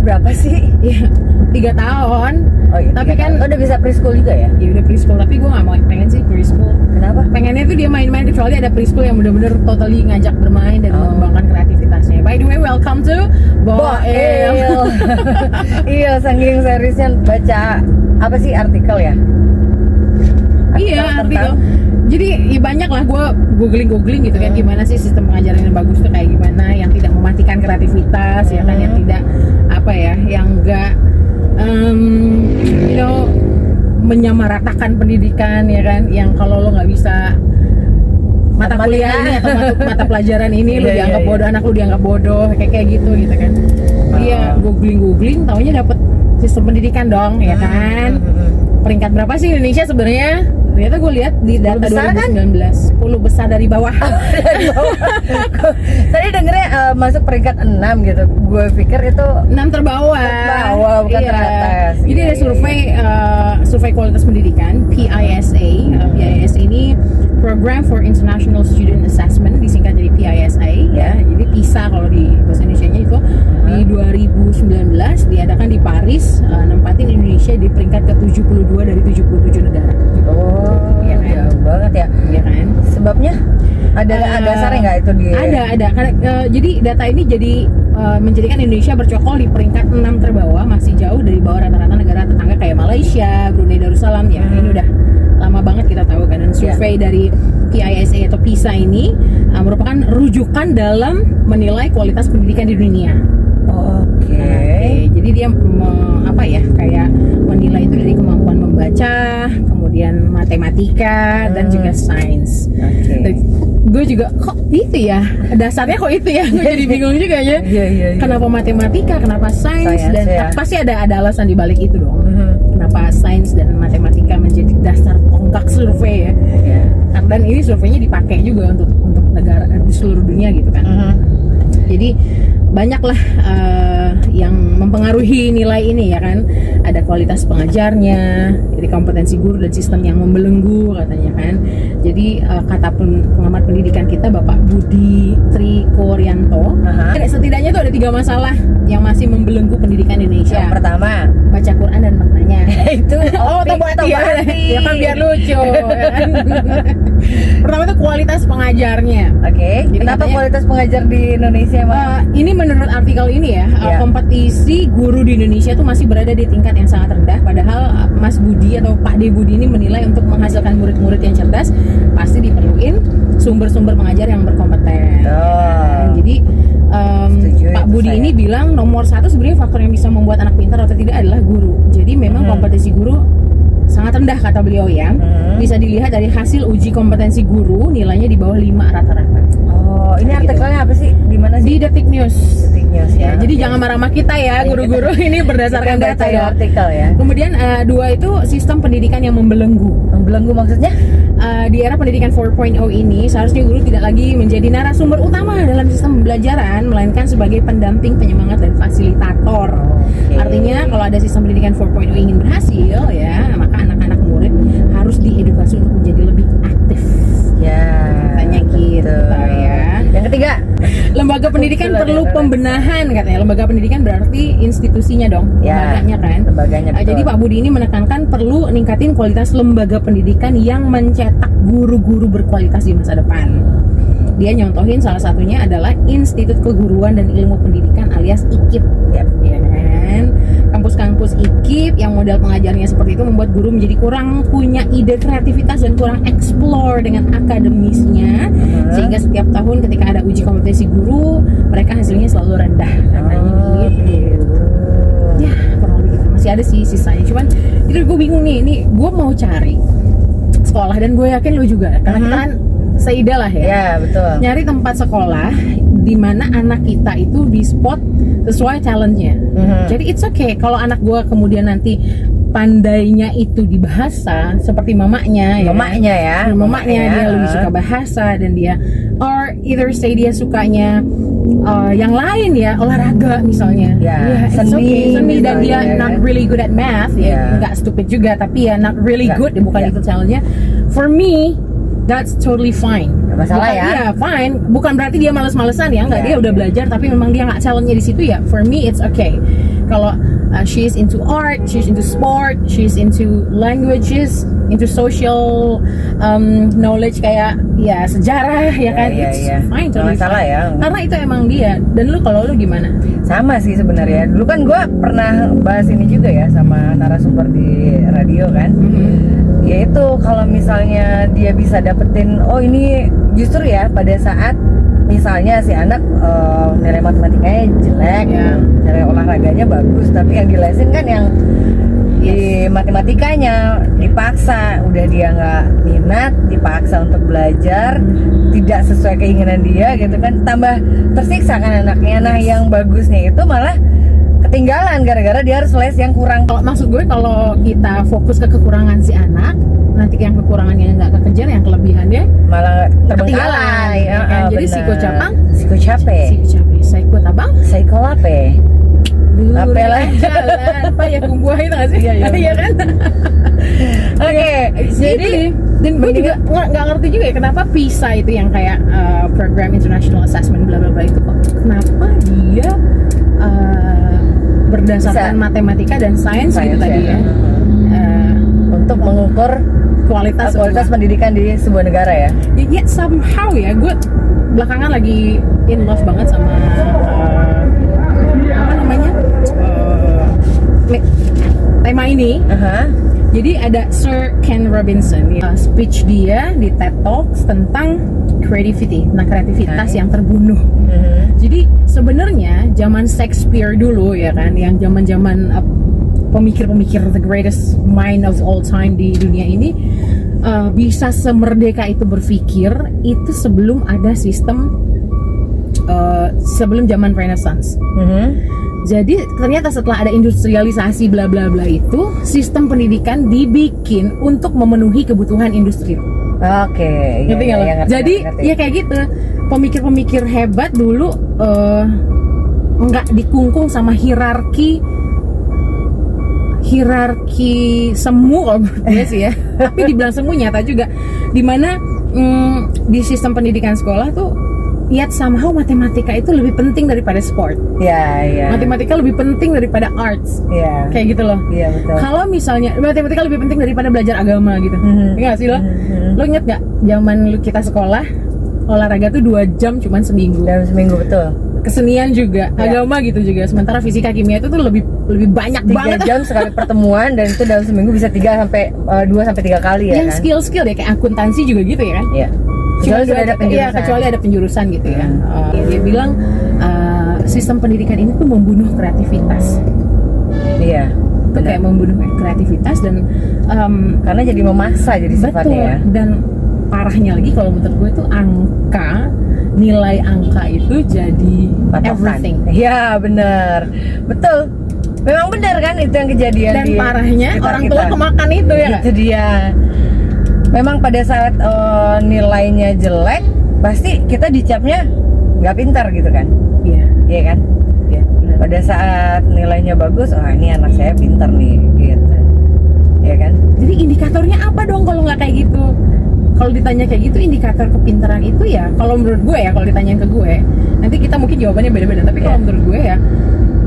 berapa sih? Iya, 3 tahun. Oh iya. Tapi kan udah bisa preschool juga ya? ya udah preschool, tapi gue nggak mau pengen sih preschool. Kenapa? Pengennya tuh dia main-main, kecuali ada preschool yang bener-bener totally ngajak bermain dan mengembangkan kreativitasnya. By the way, welcome to Boel. Iya, saking seriusnya baca apa sih artikel ya? Iya, artikel. Jadi ya banyak lah gue googling gitu kan, gimana sih sistem pengajaran yang bagus tuh kayak gimana, yang tidak mematikan kreativitas ya kan, yang tidak apa ya, yang enggak menyamaratakan pendidikan ya kan, yang kalau lo nggak bisa mata kuliah ini atau mata pelajaran ini lu dianggap bodoh, anak lu dianggap bodoh, kayak gitu kan. Iya, googling taunya dapet sistem pendidikan dong ya kan. Peringkat berapa sih Indonesia sebenarnya? Ternyata gue lihat di data 2019 kan? 10 besar dari bawah. Tadi dengernya masuk peringkat 6 gitu. Gue pikir itu 6 terbawah. Bukan teratas. Jadi ada survei kualitas pendidikan PISA. PISA ini Program for International Student Assessment, disingkat jadi PISA ya. Jadi PISA kalau di bahasa Indonesianya itu di 2019 diadakan di Paris, nempatin Indonesia di peringkat ke-72 dari 77 negara. Oh, iya kan? Jauh banget ya. Iya kan? Sebabnya ada dasarnya nggak itu di? Ada. Jadi data ini jadi menjadikan Indonesia bercokol di peringkat 6 terbawah, masih jauh dari bawah rata-rata negara tetangga kayak Malaysia, Brunei Darussalam ya. Ini udah lama banget kita tahu kan. Dan survei dari PISA atau PISA ini merupakan rujukan dalam menilai kualitas pendidikan di dunia. Oke. Jadi dia kayak menilai itu dari kemampuan membaca, kemudian matematika dan juga sains. Gue juga kok itu ya, dasarnya kok itu ya, gue jadi bingung juga ya. Iya. Kenapa matematika, kenapa sains dan pasti ada alasan di balik itu dong. Kenapa sains dan matematika menjadi dasar tonggak survei ya. Dan ini surveinya dipakai juga untuk negara di seluruh dunia gitu kan. Jadi banyaklah yang mempengaruhi nilai ini ya kan. Ada kualitas pengajarnya, jadi kompetensi guru dan sistem yang membelenggu katanya kan. Jadi kata pengamat pendidikan kita Bapak Budi Trikoryanto, setidaknya tuh ada 3 masalah yang masih membelenggu pendidikan Indonesia. Yang pertama, baca Quran dan maknanya. Itu Tobati ya kan, biar lucu ya kan? Pertama itu kualitas pengajarnya. Kenapa kualitas pengajar di Indonesia ini menurut artikel ini ya, kompetisi guru di Indonesia tuh masih berada di tingkat yang sangat rendah. Padahal Mas Budi atau Pak De Budi ini menilai untuk menghasilkan murid-murid yang cerdas pasti diperluin sumber-sumber pengajar yang berkompeten. Jadi Pak Budi ini bilang nomor 1 sebenarnya faktor yang bisa membuat anak pintar atau tidak adalah guru. Jadi memang kompetisi guru sangat rendah kata beliau ya. Bisa dilihat dari hasil uji kompetensi guru, nilainya di bawah 5 rata-rata. Ini artikelnya apa sih? Di mana sih? Di Detik News. Detik News ya. Jadi jangan marah-marah kita ya guru-guru, ini berdasarkan data ya. Artikel ya. Kemudian 2 itu sistem pendidikan yang membelenggu. Membelenggu maksudnya? Di era pendidikan 4.0 ini seharusnya guru tidak lagi menjadi narasumber utama dalam sistem pembelajaran, melainkan sebagai pendamping, penyemangat dan fasilitator. Artinya kalau ada sistem pendidikan 4.0 ingin berhasil ya, maka anak-anak murid harus diedukasi untuk menjadi lebih aktif. Katanya gitu ya. Yang ketiga, lembaga pendidikan perlu pembenahan katanya. Lembaga pendidikan berarti institusinya dong, lembaganya kan. Jadi Pak Budi ini menekankan perlu ningkatin kualitas lembaga pendidikan yang mencetak guru-guru berkualitas di masa depan. Dia nyontohin salah satunya adalah Institut Keguruan dan Ilmu Pendidikan alias IKIP, ya kan? Kampus-kampus IKIP yang modal pengajarnya seperti itu membuat guru menjadi kurang punya ide kreativitas dan kurang explore dengan akademisnya, sehingga setiap tahun ketika ada uji kompetensi guru, mereka hasilnya selalu rendah. Gitu. Ya, kurang lebih gitu. Masih ada sih sisanya. Cuman itu gue bingung nih, ini gue mau cari sekolah dan gue yakin lo juga, karena kita kan Saida lah ya. Ya betul. Nyari tempat sekolah di mana anak kita itu di spot sesuai talentnya. Jadi it's okay kalau anak gue kemudian nanti pandainya itu di bahasa seperti mamanya ya. Mamanya dia lebih suka bahasa dan dia or either say dia sukanya yang lain ya, olahraga misalnya. Seni dan dia not really good at math ya, nggak stupid juga tapi ya not really good, bukan itu talentnya. For me that's totally fine. Gak masalah ya. Iya, fine. Bukan berarti dia males-malesan ya, enggak, dia udah belajar tapi memang dia nggak talentnya di situ ya. For me it's okay. kalau she's into art, she's into sport, she's into languages, into social knowledge kayak ya sejarah ya kan, it's fine, totally masalah fine. ya. Karena itu emang dia. Dan lu kalau lu gimana? Sama sih sebenarnya. Dulu kan gue pernah bahas ini juga ya sama narasumber di radio kan. Yaitu kalau misalnya dia bisa dapetin, oh ini justru ya pada saat misalnya si anak nilai matematikanya jelek, nilai olahraganya bagus, tapi yang dilesin kan yang di matematikanya dipaksa, udah dia nggak minat, dipaksa untuk belajar tidak sesuai keinginan dia gitu kan, tambah tersiksa kan anaknya. Nah yang bagusnya itu malah ketinggalan gara-gara dia harus les yang kurang. Kalau maksud gue kalau kita fokus ke kekurangan si anak, nanti yang kekurangannya nggak kekejar, yang kelebihannya malah ketinggalan. ya, Kan? Jadi psikotabang, psikolape. Apa lah jalan apa ya kumbuah itu nggak sih? Iya kan? Oke, Jadi dan gue juga nggak ngerti juga ya kenapa PISA itu yang kayak program international assessment bla bla bla itu kok kenapa dia berdasarkan matematika dan sains gitu tadi ya, untuk mengukur kualitas pendidikan di sebuah negara ya. Yet somehow ya gue belakangan lagi in love banget sama apa namanya tema ini. Jadi ada Sir Ken Robinson, speech dia di TED Talks tentang creativity, tentang kreativitas yang terbunuh. Jadi sebenarnya zaman Shakespeare dulu ya kan, yang zaman-zaman pemikir-pemikir the greatest mind of all time di dunia ini, bisa semerdeka itu berpikir itu sebelum ada sistem, sebelum zaman Renaissance. Jadi ternyata setelah ada industrialisasi bla bla bla itu, sistem pendidikan dibikin untuk memenuhi kebutuhan industri. Oke, ngerti nggak lo? Jadi ya kayak gitu, pemikir-pemikir hebat dulu nggak dikungkung sama hierarki semu kalau menurut gue sih ya. Tapi dibilang semu nyata juga, dimana di sistem pendidikan sekolah tuh yet somehow matematika itu lebih penting daripada sport. Iya. Matematika lebih penting daripada arts. Iya. Kayak gitu loh. Iya betul. Kalau misalnya matematika lebih penting daripada belajar agama gitu. Enggak sih lo? Lo inget gak zaman kita sekolah olahraga tuh 2 jam cuman seminggu. Dalam seminggu betul. Kesenian juga, agama gitu juga. Sementara fisika kimia itu tuh lebih banyak 3 banget. 3 jam sekali pertemuan, dan itu dalam seminggu bisa 2 sampai 3 kali ya. Yang kan? skill deh kayak akuntansi juga gitu ya kan? Iya. Kecuali ada penjurusan gitu ya. Dia bilang sistem pendidikan ini tuh membunuh kreativitas. Iya. Itu kayak membunuh kreativitas dan karena jadi memaksa jadi sifatnya ya. Dan parahnya lagi kalau menurut gue itu nilai angka itu jadi patokan. Everything. Iya benar, betul. Memang benar kan itu yang kejadian. Dan parahnya orang tua kemakan itu ya. Itu dia. Memang pada saat nilainya jelek, pasti kita dicapnya nggak pintar gitu kan? Iya kan? Iya. Pada saat nilainya bagus, oh ini anak saya pintar nih, gitu. Iya kan? Jadi indikatornya apa dong kalau nggak kayak gitu? Kalau ditanya kayak gitu, indikator kepintaran itu ya, kalau menurut gue ya, kalau ditanyain ke gue, nanti kita mungkin jawabannya beda-beda. Tapi kalau menurut gue ya,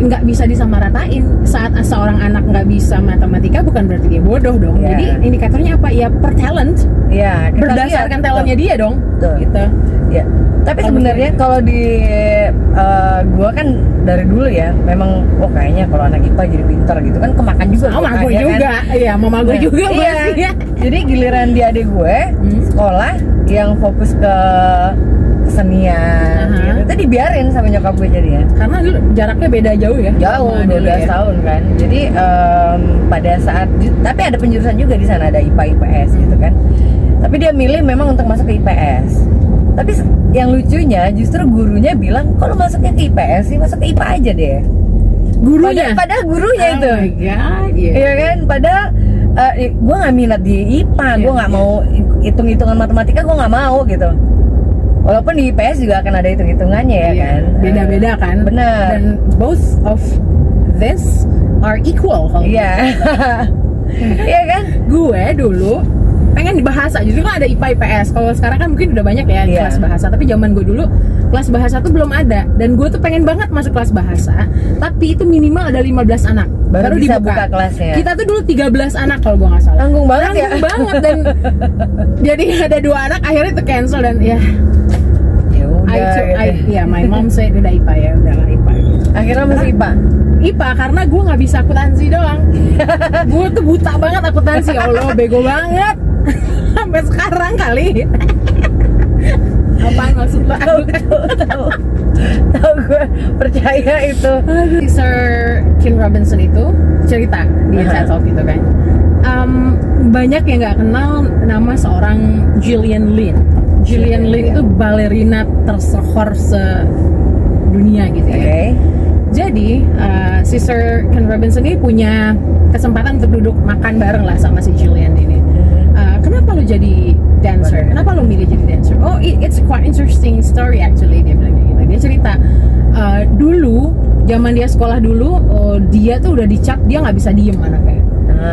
nggak bisa disamaratain. Saat seorang anak nggak bisa matematika bukan berarti dia bodoh dong. Jadi indikatornya apa? Ya per talent. Iya. Berdasarkan talentnya dia dong. Gitu. Ya. Tapi sebenarnya kalau di gua kan dari dulu ya, memang kayaknya kalau anak IPA jadi pintar gitu kan, kemakan juga. Mama gue juga. Iya, mama gue juga. Iya. Jadi giliran di adik gue sekolah yang fokus ke kesenian, itu dibiarin sama nyokap gue jadi ya. Karena dulu jaraknya beda jauh ya. Jauh, 12 tahun kan. Jadi pada saat, tapi ada penjurusan juga di sana, ada IPA IPS gitu kan. Tapi dia milih memang untuk masuk ke IPS. Tapi yang lucunya justru gurunya bilang, kalau masuknya ke IPS sih masuk ke IPA aja deh. Gurunya? Padahal gurunya itu. Oh my god. Iya kan? Padahal gue nggak minat di IPA, gue nggak mau hitung-hitungan matematika, gue nggak mau gitu. Walaupun di IPS juga akan ada hitung-hitungannya ya kan. Beda-beda kan. Benar. Dan both of this are equal. Iya. Iya kan? Gue dulu pengen di bahasa. Justru kan ada IPA IPS. Kalau sekarang kan mungkin udah banyak ya kelas bahasa. Tapi zaman gue dulu kelas bahasa tuh belum ada. Dan gue tuh pengen banget masuk kelas bahasa. Tapi itu minimal ada 15 anak. Baru bisa dibuka buka kelasnya. Kita tuh dulu 13 anak kalau gue nggak salah. Tanggung banget ya. Tanggung banget dan jadi ada 2 anak akhirnya itu cancel dan ya. Ya udah. Ya my mom said udah IPA ya, udahlah IPA. Gitu. Akhirnya masih IPA. IPA karena gue nggak bisa akuntansi doang. Gue tuh buta banget akuntansi, ya Allah bego banget. Sampai sekarang kali. Apaan maksud lo? Tahu gue percaya itu. Sir Ken Robinson itu cerita di TED Talk gitu kan. Banyak yang nggak kenal nama seorang Gillian Lynn. Gillian Lynn itu balerina tersohor sedunia gitu ya. Jadi si Sir Ken Robinson ini punya kesempatan untuk duduk makan bareng lah sama si Gillian ini. Kenapa lo jadi dancer? Kenapa lo milih jadi dancer? Oh, it's quite interesting story actually, dia bilang kayak gitu. Dia cerita dulu zaman dia sekolah dulu, dia tuh udah dicap dia nggak bisa diem anaknya.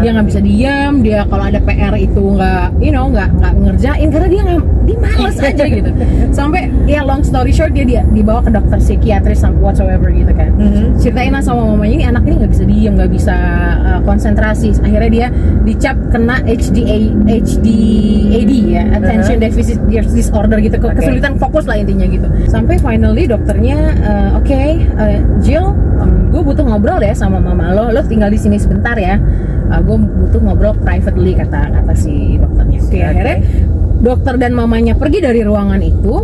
Dia nggak bisa diam, dia kalau ada PR itu nggak ngerjain karena dia males aja gitu. Sampai ya long story short dia dibawa ke dokter psikiatris whatsoever gitu kan. Ceritain lah sama mamanya ini anak ini nggak bisa diam, nggak bisa konsentrasi. Akhirnya dia dicap kena ADD ya, attention deficit disorder gitu, kesulitan fokus lah intinya gitu. Sampai finally dokternya Jill, gue butuh ngobrol ya sama mama lo tinggal di sini sebentar ya. Gue butuh ngobrol privately kata si dokternya. Akhirnya dokter dan mamanya pergi dari ruangan itu.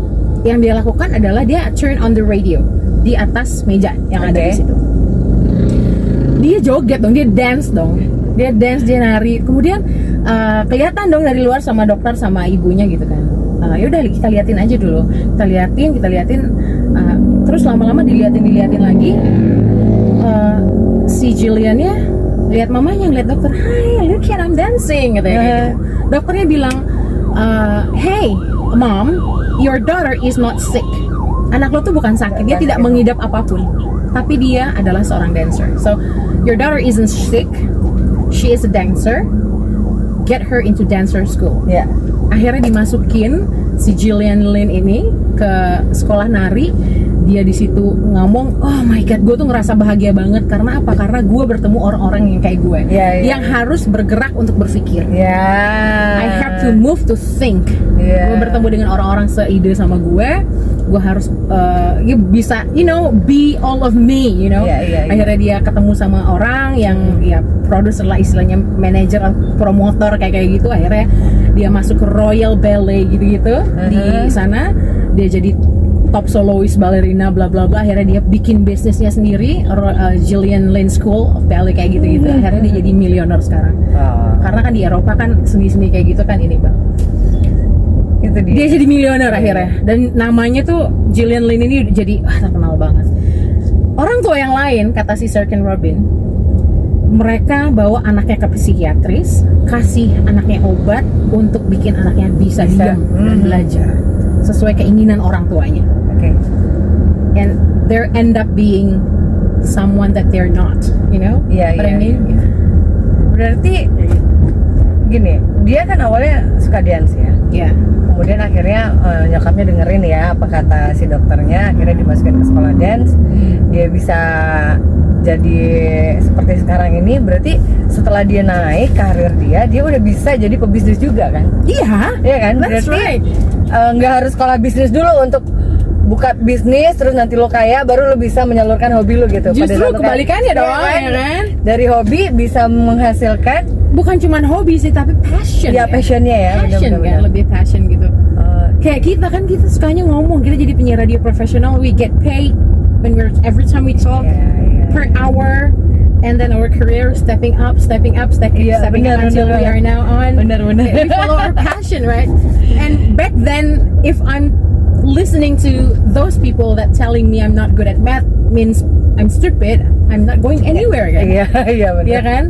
Yang dia lakukan adalah dia turn on the radio di atas meja yang ada di situ. Dia joget dong, dia dance, dia nari. Kemudian kelihatan dong dari luar sama dokter sama ibunya gitu kan. Yaudah kita liatin aja dulu. Kita liatin. Terus lama-lama diliatin lagi. Si Gillian-nya lihat mamanya, ngeliat dokter, "Hi, look at I'm dancing," katanya. Dokternya bilang, "Hey, mom, your daughter is not sick. Anak lo tuh bukan sakit, dia tidak mengidap apapun, tapi dia adalah seorang dancer. So, your daughter isn't sick, she is a dancer. Get her into dancer school." Akhirnya dimasukin si Gillian Lynn ini ke sekolah nari. Dia di situ ngomong, "Oh my god, gue tuh ngerasa bahagia banget karena apa? Karena gue bertemu orang-orang yang kayak gue, yang harus bergerak untuk berpikir. I have to move to think. Gue bertemu dengan orang-orang seide sama gue harus bisa, be all of me, Akhirnya dia ketemu sama orang yang produser lah istilahnya, manajer, promotor kayak gitu. Akhirnya dia masuk ke Royal Ballet gitu-gitu. Di sana dia jadi top soloist balerina bla bla bla. Akhirnya dia bikin bisnisnya sendiri, Gillian Lynn School of Ballet kayak gitu. Akhirnya dia jadi miliuner sekarang. Karena kan di Eropa kan seni-seni kayak gitu kan ini bang. Itu dia jadi miliuner akhirnya. Dan namanya tuh Gillian Lynn ini jadi terkenal banget. Orang tua yang lain kata si Sir Ken Robin, mereka bawa anaknya ke psikiatris, kasih anaknya obat untuk bikin anaknya bisa diam dan belajar sesuai keinginan orang tuanya. And they end up being someone that they're not, what I mean? Berarti gini, dia kan awalnya suka dance ya. Kemudian akhirnya nyokapnya dengerin ya apa kata si dokternya, akhirnya dimasukin ke sekolah dance. Dia bisa jadi seperti sekarang ini. Berarti setelah dia naik karir dia udah bisa jadi pebisnis juga kan? Iya kan? Berarti nggak harus sekolah bisnis dulu untuk buka bisnis terus nanti lo kaya baru lo bisa menyalurkan hobi lo gitu. Justru kebalikannya dong, ya kan? Dari hobi bisa menghasilkan bukan cuma hobi sih tapi passion. Passionnya ya. Passion kan, lebih passion gitu. Kayak kita sukanya ngomong, kita jadi penyiar radio profesional, we get paid when every time we talk per hour, and then our career stepping up until we are now on. We follow our passion, right? And back then, if I'm listening to those people that telling me I'm not good at math means I'm stupid, I'm not going anywhere kan? Iya kan?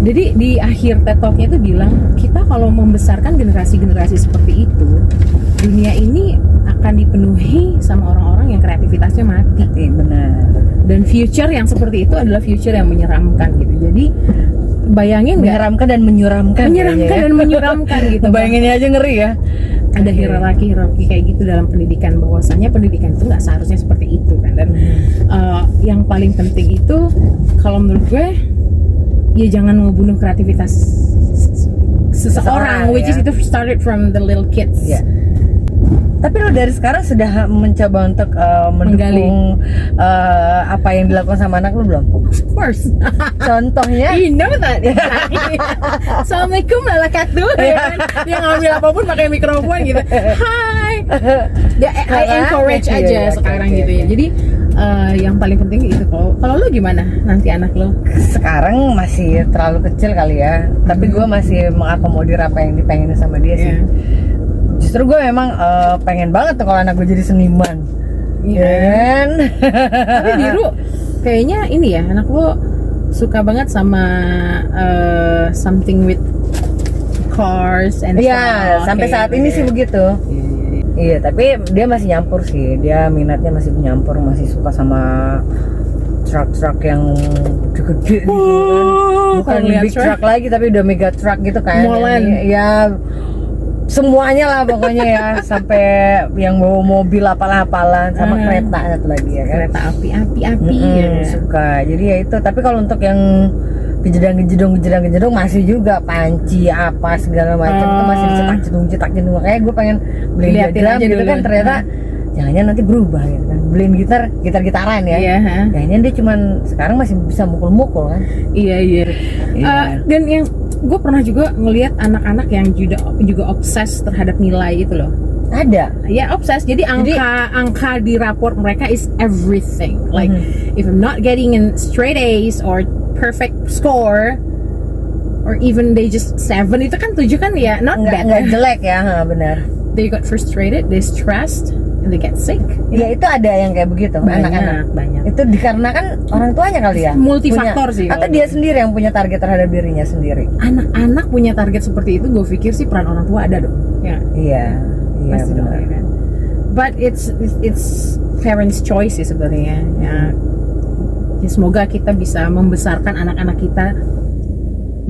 Jadi di akhir TED Talk-nya itu bilang, kita kalau membesarkan generasi-generasi seperti itu, dunia ini akan dipenuhi sama orang-orang yang kreativitasnya mati. Benar. Dan future yang seperti itu adalah future yang menyeramkan gitu. Jadi bayangin nggak? Menyeramkan dan menyuramkan. Menyeramkan dan menyuramkan gitu. Bayanginnya aja ngeri ya. Ada hierarki kayak gitu dalam pendidikan, bahwasanya pendidikan itu nggak seharusnya seperti itu kan. Dan yang paling penting itu kalau menurut gue ya jangan ngebunuh kreativitas seseorang, which is itu started from the little kids. Ya. Tapi lo dari sekarang sudah mencoba untuk mendukung apa yang dilakukan sama anak lo belum? Of course. Contohnya? You know that. Exactly. Assalamualaikum lalakatu. Dia ngambil apapun pakai mikrofon gitu. Hai. I encourage aja sekarang gitu ya. Jadi yang paling penting itu kalau lo gimana nanti anak lo? Sekarang masih terlalu kecil kali ya. Tapi gue masih mengakomodir apa yang dipengen sama dia sih. Justru gue memang pengen banget tuh kalau anak gue jadi seniman. Kan? Tapi Biru kayaknya ini ya, anak lo suka banget sama something with cars and stuff. Sampai saat ini sih begitu. Iya, tapi dia masih nyampur sih. Dia minatnya masih nyampur, masih suka sama truk-truk yang gede-gede gitu kan. Bukan big truck lagi tapi udah mega truck gitu kan. Molen. Ya semuanya lah pokoknya ya, sampai yang bawa mobil apalah-apalan sama kereta satu lagi ya kan. Kereta api ya. Suka. Jadi ya itu, tapi kalau untuk yang gejedang-gedong masih juga panci apa segala macam itu masih cetak jedung. Makanya gue pengen beli drum gitu kan, ternyata jangan-jangan nanti berubah gitu kan. Beliin gitar-gitaran ya. Kayaknya dia cuman sekarang masih bisa mukul-mukul kan. Iya. Dan yang gue pernah juga ngelihat anak-anak yang juga obses terhadap nilai itu loh. Ada. Ya obses. Jadi angka di raport mereka is everything. Like if I'm not getting in straight A's or perfect score or even they just 7, itu kan 7 kan ya not bad. Nggak jelek ya, benar. They got frustrated, they stressed, and they get sick. Ya itu ada yang kayak begitu, anak-anak. Banyak. Itu dikarenakan orang tuanya kali ya. Multifaktor sih. Atau dia sendiri yang punya target terhadap dirinya sendiri. Anak-anak punya target seperti itu, gue pikir sih peran orang tua ada dong. Ya. Iya. Pasti dong, ya kan. But it's parents' choice sih sebenarnya. Ya, semoga kita bisa membesarkan anak-anak kita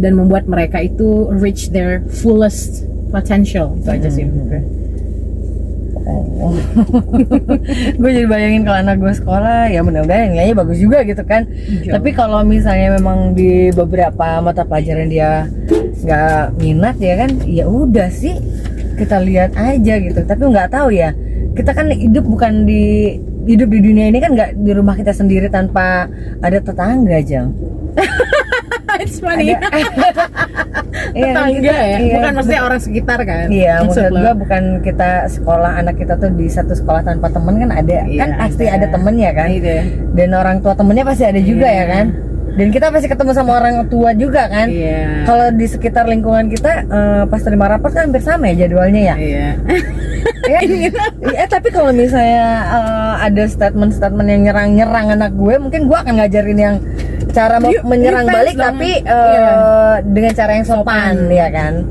dan membuat mereka itu reach their fullest potential. Itu aja sih. Gue jadi bayangin kalau anak gue sekolah, ya mudah-mudahan nilainya bagus juga gitu kan. Tapi kalau misalnya memang di beberapa mata pelajaran dia nggak minat ya kan, ya udah sih kita lihat aja gitu. Tapi nggak tahu ya, kita kan hidup di dunia ini kan nggak di rumah kita sendiri tanpa ada tetangga aja. It's funny. Tetangga ya? Bukan maksudnya orang sekitar kan? Iya, maksud gue bukan kita sekolah, anak kita tuh di satu sekolah tanpa temen kan ada. Kan pasti ada temennya kan? Dan orang tua temennya pasti ada juga ya kan? Dan kita pasti ketemu sama orang tua juga kan? Kalau di sekitar lingkungan kita pas terima rapor kan hampir sama ya jadwalnya ya? Tapi kalau misalnya ada statement yang nyerang anak gue, mungkin gue akan ngajarin yang cara menyerang balik tapi dengan cara yang sopan ya kan.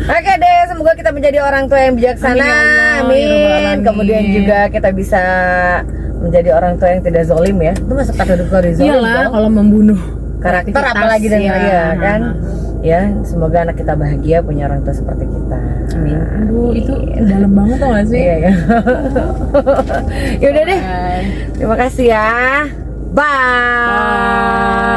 Oke deh, semoga kita menjadi orang tua yang bijaksana. Amin. Kemudian juga kita bisa menjadi orang tua yang tidak zalim ya. Itu masuk kategori zalim. Iyalah, kalau membunuh karakter apalagi dan ya kan. Ya, semoga anak kita bahagia punya orang tua seperti kita. Amin. Aduh, itu dalam banget tau gak sih? Iya. Yaudah deh. Terima kasih ya. Bye.